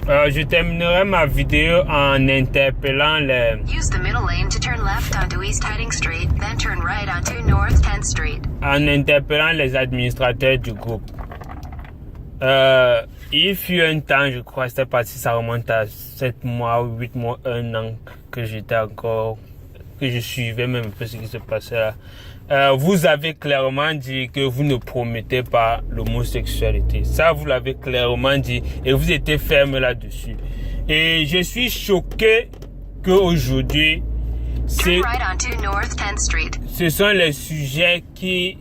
Je terminerai ma vidéo en interpellant les... Use the middle lane to turn left onto East Heading Street, then turn right onto North 10th Street. En interpellant les administrateurs du groupe. Il fut un temps, je crois, c'était pas si ça remonte à 7 mois, 8 mois, 1 an, que j'étais encore, que je suivais même un peu ce qui se passait là. Vous avez clairement dit que vous ne promettez pas l'homosexualité. Ça, vous l'avez clairement dit et vous étiez ferme là-dessus. Et je suis choqué qu'aujourd'hui, ce sont les sujets qui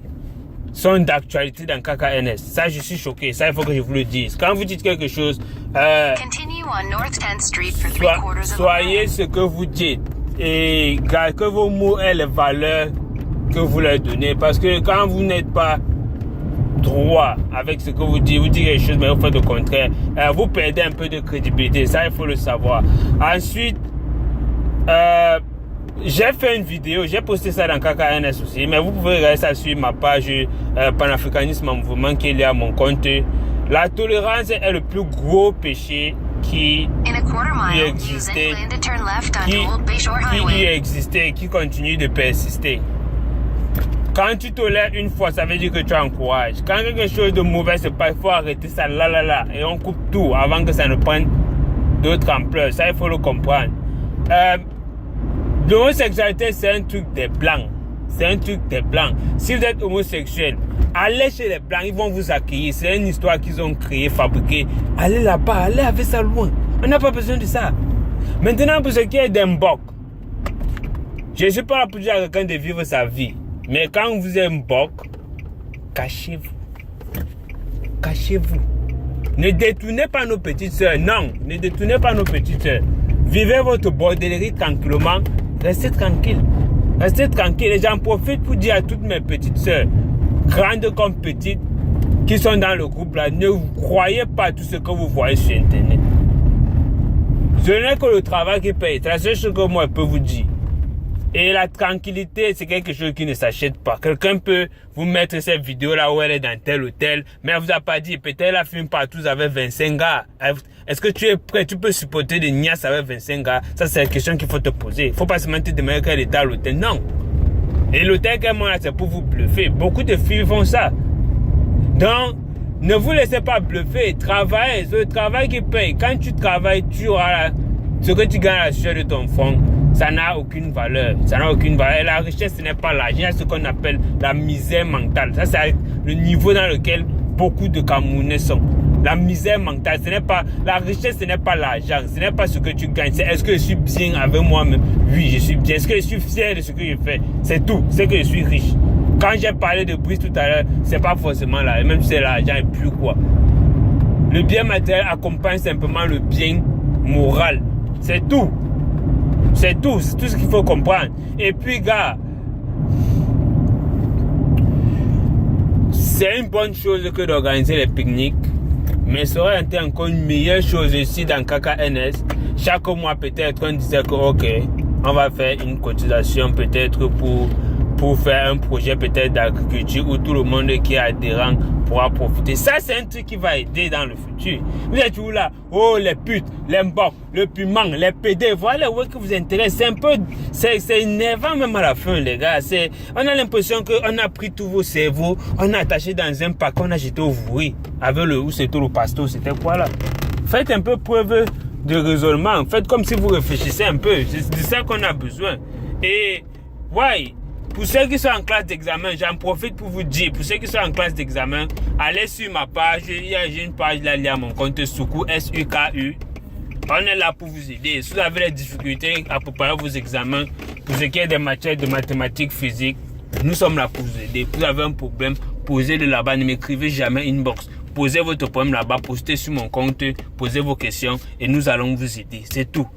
sont d'actualité dans KKNS. Ça, je suis choqué. Ça, il faut que je vous le dise. Quand vous dites quelque chose, soyez ce que vous dites et que vos mots aient les valeurs que vous leur donnez. Parce que quand vous n'êtes pas droit avec ce que vous dites quelque chose, mais vous faites le contraire, vous perdez un peu de crédibilité. Ça, il faut le savoir. Ensuite, j'ai fait une vidéo, j'ai posté ça dans KKNS aussi, mais vous pouvez regarder ça sur ma page Panafricanisme en mouvement qui est liée à mon compte. La tolérance est le plus gros péché qui existait et qui continue de persister. Quand tu tolères une fois, ça veut dire que tu encourages. Quand quelque chose de mauvais se passe, il faut arrêter ça là. Et on coupe tout avant que ça ne prenne d'autres ampleurs. Ça, il faut le comprendre. L'homosexualité, c'est un truc des blancs. C'est un truc des blancs. Si vous êtes homosexuel, allez chez les blancs, ils vont vous accueillir. C'est une histoire qu'ils ont créée, fabriquée. Allez là-bas, allez avec ça loin. On n'a pas besoin de ça. Maintenant, pour ce qui est d'un Mbok, je ne suis pas là pour dire à quelqu'un de vivre sa vie. Mais quand vous êtes Mbok, cachez-vous. Cachez-vous. Ne détournez pas nos petites sœurs. Non, ne détournez pas nos petites sœurs. Vivez votre bordellerie tranquillement. Restez tranquille. Restez tranquille. Et j'en profite pour dire à toutes mes petites sœurs, grandes comme petites, qui sont dans le groupe là, ne croyez pas tout ce que vous voyez sur Internet. Ce n'est que le travail qui paye. C'est la seule chose que moi je peux vous dire. Et la tranquillité, c'est quelque chose qui ne s'achète pas. Quelqu'un peut vous mettre cette vidéo là où elle est dans tel hôtel, mais elle vous a pas dit, peut-être elle a filmé partout avec 25 gars. Est-ce que tu es prêt? Tu peux supporter des niasses avec 25 gars? Ça, c'est la question qu'il faut te poser. Il faut pas seulement te demander qu'elle est à l'hôtel. Non. Et l'hôtel qu'elle là, c'est pour vous bluffer. Beaucoup de filles font ça. Donc, ne vous laissez pas bluffer. Travaillez. C'est le travail qui paye. Quand tu travailles, tu auras ce que tu gagnes à la sueur de ton fond. Ça n'a aucune valeur. Ça n'a aucune valeur. Et la richesse, ce n'est pas l'argent. Il y a ce qu'on appelle la misère mentale. Ça, c'est le niveau dans lequel beaucoup de Camerounais sont. La misère mentale, ce n'est pas... La richesse, ce n'est pas l'argent. Ce n'est pas ce que tu gagnes. C'est est-ce que je suis bien avec moi-même? Oui, je suis bien. Est-ce que je suis fier de ce que je fais? C'est tout. C'est que je suis riche. Quand j'ai parlé de Brice tout à l'heure, c'est pas forcément là. Même si c'est l'argent et plus quoi. Le bien matériel accompagne simplement le bien moral. C'est tout. C'est tout ce qu'il faut comprendre. Et puis, gars, c'est une bonne chose que d'organiser les pique-niques, mais ça aurait été encore une meilleure chose ici dans KKNS. Chaque mois, peut-être, on disait que, ok, on va faire une cotisation peut-être pour faire un projet peut-être d'agriculture où tout le monde qui est adhérent pourra profiter. Ça, c'est un truc qui va aider dans le futur. Vous êtes où là? Oh, les putes, les Mbok, le piment, les PD, voilà où que vous intéresse. C'est un peu, c'est énervant même à la fin, les gars. On a l'impression qu'on a pris tous vos cerveaux, on a attaché dans un pack, on a jeté au vouri. Avec le, où c'était le pasteur, c'était quoi là? Faites un peu preuve de raisonnement. Faites comme si vous réfléchissez un peu. C'est de ça qu'on a besoin. Et, ouais. Pour ceux qui sont en classe d'examen, j'en profite pour vous dire, pour ceux qui sont en classe d'examen, allez sur ma page, j'ai une page là liée à mon compte Suku, SUKU. On est là pour vous aider. Si vous avez des difficultés à préparer vos examens, pour ce qui est des matières de mathématiques, physique, nous sommes là pour vous aider. Vous avez un problème, posez-le là-bas, ne m'écrivez jamais inbox. Posez votre problème là-bas, postez sur mon compte, posez vos questions et nous allons vous aider. C'est tout.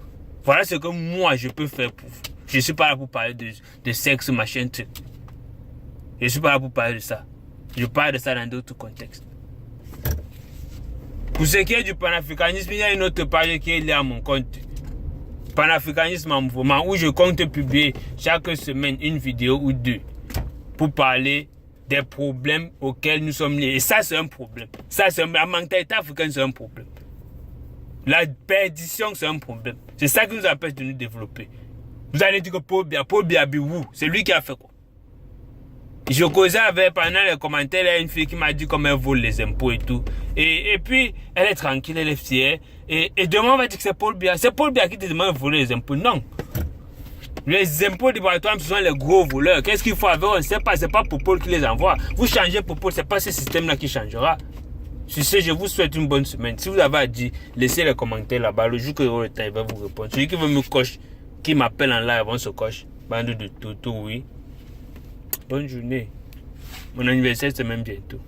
Voilà ce que moi je peux faire pour vous. Je ne suis pas là pour parler de sexe, machin, truc. Je ne suis pas là pour parler de ça. Je parle de ça dans d'autres contextes. Pour ce qui est du panafricanisme, il y a une autre page qui est liée à mon compte. Panafricanisme en mouvement, où je compte publier chaque semaine une vidéo ou deux pour parler des problèmes auxquels nous sommes liés. Et ça, c'est un problème. Ça, c'est la mentalité africaine, c'est un problème. La perdition, c'est un problème. C'est ça qui nous empêche de nous développer. Vous allez dire que Paul Biya, c'est lui qui a fait quoi? Je causais avec, pendant les commentaires, il y a une fille qui m'a dit comment elle vole les impôts et tout. Et puis, elle est tranquille, elle est fière. Et demain, on va dire que c'est Paul Biya. C'est Paul Biya qui te demande de voler les impôts. Non. Les impôts du laboratoire, ce sont les gros voleurs. Qu'est-ce qu'il faut avec? On ne sait pas. C'est pas pour Paul qui les envoie. Vous changez pour Paul, c'est pas ce système-là qui changera. Sur ce, je vous souhaite une bonne semaine. Si vous avez à dire, laissez les commentaires là-bas. Le jour que j'aurai le temps, il va vous répondre. Celui qui veut me cocher, qui m'appelle en live, on se coche. Bande de toto, oui. Bonne journée. Mon anniversaire, c'est même bientôt.